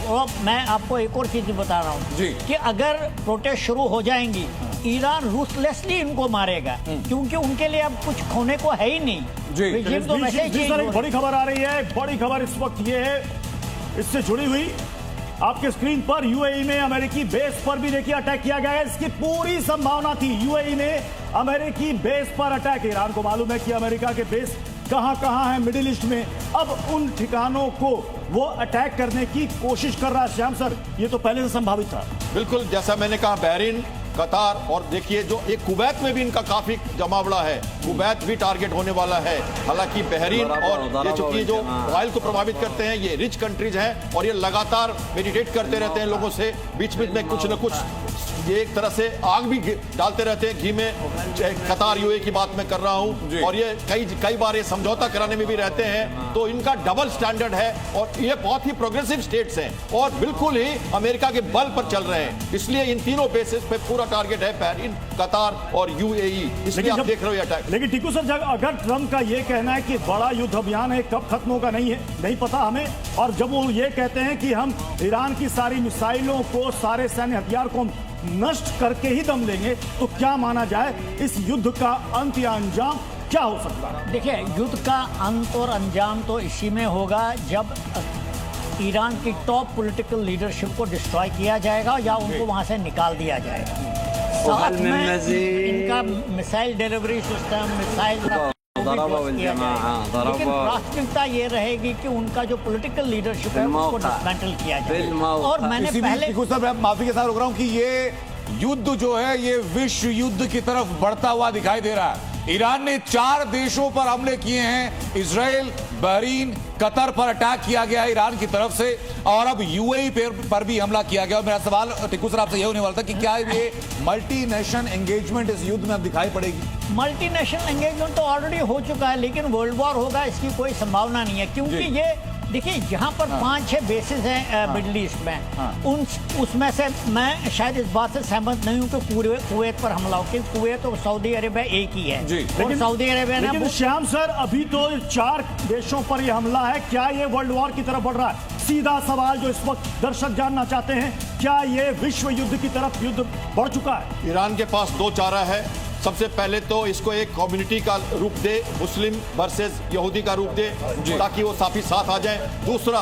और मैं आपको एक और चीज बता रहा हूँ कि अगर प्रोटेस्ट शुरू हो जाएंगी, ईरान रूथलेसली इनको मारेगा, क्योंकि उनके लिए अब कुछ खोने को है ही नहीं। जी तो वैसे जी सर, एक बड़ी खबर आ रही है। बड़ी खबर इस वक्त ये है, इससे जुड़ी हुई आपके स्क्रीन पर, यूएई में अमेरिकी बेस पर भी देखिए अटैक किया गया है। इसकी पूरी संभावना थी यूएई में अमेरिकी बेस पर अटैक। ईरान को मालूम है कि अमेरिका के बेस कहां है मिडिल ईस्ट में। अब उन ठिकानों को वो अटैक करने की कोशिश कर रहा है। श्याम सर, ये तो पहले से संभावित था। बिल्कुल, जैसा मैंने कहा, बहरीन, कतार और देखिए जो एक कुवैत में भी इनका काफी जमावड़ा है। कुवैत भी टारगेट होने वाला है। हालांकि बहरीन और ये चूंकि जो ऑयल को प्रभावित करते हैं, ये रिच कंट्रीज हैं और ये लगातार मेडिटेट करते रहते हैं लोगों से, बीच बीच में कुछ न कुछ ये एक तरह से आग भी डालते रहते हैं घी में। कतार यूएई की बात मैं कर रहा हूं, और ये कई बार ये समझौता कराने में भी रहते हैं। तो इनका डबल स्टैंडर्ड है और ये बहुत ही प्रोग्रेसिव स्टेट्स हैं और बिल्कुल ही अमेरिका के बल पर चल रहे हैं। इसलिए इन तीनों बेसिस पे पूरा टारगेट है बहरीन, कतार और यूएई। इसलिए आप देख रहे हो ये अटैक। लेकिन टीकू सर, अगर ट्रंप का ये कहना है कि बड़ा युद्ध अभियान है, कब खत्म होगा नहीं पता हमें, और जब वो ये कहते हैं कि हम ईरान की सारी मिसाइलों को, सारे सैन्य हथियार को नष्ट करके ही दम लेंगे, तो क्या माना जाए इस युद्ध का अंत या अंजाम क्या हो सकता है? देखिए, युद्ध का अंत और अंजाम तो इसी में होगा जब ईरान की टॉप पॉलिटिकल लीडरशिप को डिस्ट्रॉय किया जाएगा या उनको वहां से निकाल दिया जाएगा। साथ में इनका मिसाइल डिलीवरी सिस्टम, मिसाइल, लेकिन प्राथमिकता ये रहेगी कि उनका जो पॉलिटिकल लीडरशिप है उसको डिसमेंटल किया जाए। और मैंने पहले माफी के साथ रोक रहा हूं कि ये युद्ध जो है ये विश्व युद्ध की तरफ बढ़ता हुआ दिखाई दे रहा है। ईरान ने 4 देशों पर हमले किए हैं, इजराइल, बहरीन, कतर पर अटैक किया गया है ईरान की तरफ से, और अब यूएई पर भी हमला किया गया। मेरा सवाल टिक्कू सर आपसे यह होने वाला था कि क्या ये मल्टी नेशन एंगेजमेंट इस युद्ध में अब दिखाई पड़ेगी? मल्टी नेशनल एंगेजमेंट तो ऑलरेडी हो चुका है, लेकिन वर्ल्ड वॉर होगा इसकी कोई संभावना नहीं है, क्योंकि ये देखिए यहाँ पर 5-6 बेसिस हैं मिडिल ईस्ट में। उसमें से मैं शायद इस बात से सहमत नहीं हूँ कि कुवैत पर हमला हो, क्योंकि कुवैत और सऊदी अरेबिया एक ही है। लेकिन सऊदी अरेबिया ने, लेकिन श्याम सर, अभी तो 4 देशों पर यह हमला है, क्या ये वर्ल्ड वॉर की तरफ बढ़ रहा है? सीधा सवाल जो इस वक्त दर्शक जानना चाहते हैं, क्या ये विश्व युद्ध की तरफ युद्ध बढ़ चुका है? ईरान के पास 2 चारा है। सबसे पहले तो इसको एक कम्युनिटी का रूप दे, मुस्लिम वर्सेस यहूदी का रूप दे, ताकि वो साथ आ जाए। दूसरा